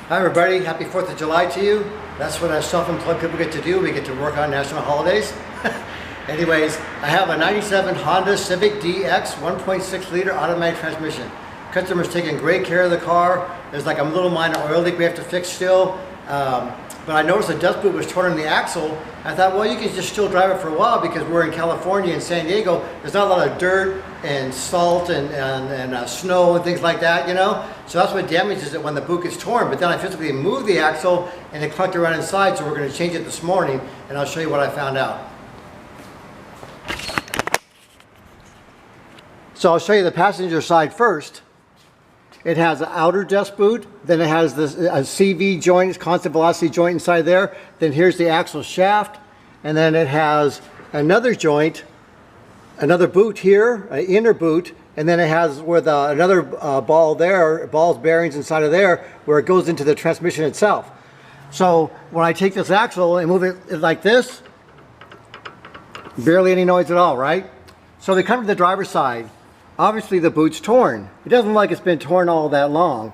Hi everybody, happy 4th of July to you. That's what us self-employed people get to do. We get to work on national holidays. Anyways, I have a 97 Honda Civic DX 1.6 liter automatic transmission. Customer's taking great care of the car. There's like a little minor oil leak we have to fix still. But I noticed the dust boot was torn in the axle. I thought, well, you can just still drive it for a while because we're in California and San Diego. There's not a lot of dirt and salt and snow and things like that, you know? So that's what damages it when the boot gets torn. But then I physically moved the axle and it clunked around inside, so we're going to change it this morning, and I'll show you what I found out. So I'll show you the passenger side first. It has an outer dust boot, then it has this a CV joint, constant velocity joint inside there. Then here's the axle shaft, and then it has another joint, another boot here, an inner boot, and then it has with another ball there, balls, bearings inside of there, where it goes into the transmission itself. So when I take this axle and move it like this, barely any noise at all, right? So they come to the driver's side. Obviously the boot's torn. It doesn't look like it's been torn all that long,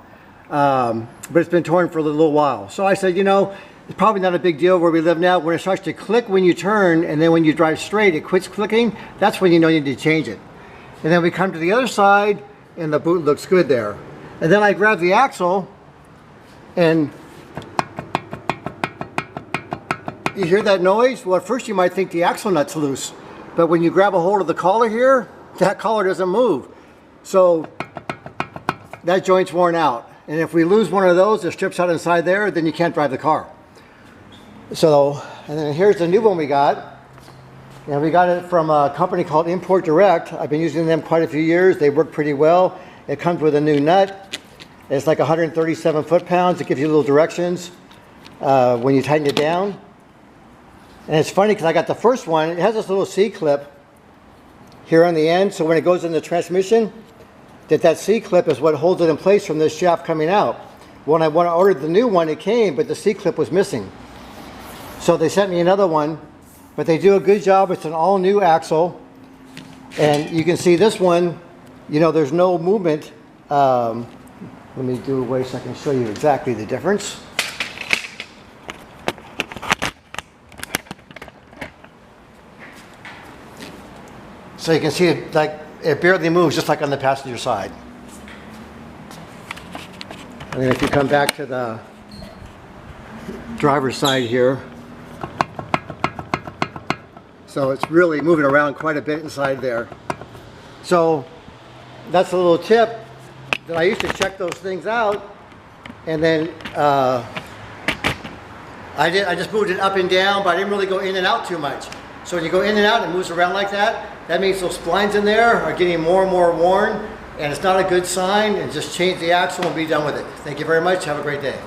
but it's been torn for a little while. So I said, you know, it's probably not a big deal where we live now. When it starts to click when you turn, and then when you drive straight, it quits clicking, that's when you know you need to change it. And then we come to the other side, and the boot looks good there. And then I grab the axle, and you hear that noise? Well, at first you might think the axle nut's loose, but when you grab a hold of the collar here, that collar doesn't move. So that joint's worn out. And if we lose one of those, it strips out inside there, then you can't drive the car. So, and then here's the new one we got. And we got it from a company called Import Direct. I've been using them quite a few years. They work pretty well. It comes with a new nut. It's like 137 foot-pounds. It gives you little directions when you tighten it down. And it's funny because I got the first one. It has this little C-clip here on the end, so when it goes in the transmission, that C-clip is what holds it in place from this shaft coming out. When I ordered the new one, it came, but the C-clip was missing. So they sent me another one, but they do a good job. It's an all-new axle, and you can see this one, you know, there's no movement. Let me do a way so I can show you exactly the difference. So you can see it, like, it barely moves, just like on the passenger side. And then if you come back to the driver's side here, so it's really moving around quite a bit inside there. So that's a little tip that I used to check those things out, and then I just moved it up and down, but I didn't really go in and out too much. So when you go in and out, it moves around like that. That means those splines in there are getting more and more worn, and it's not a good sign. And just change the axle and be done with it. Thank you very much. Have a great day.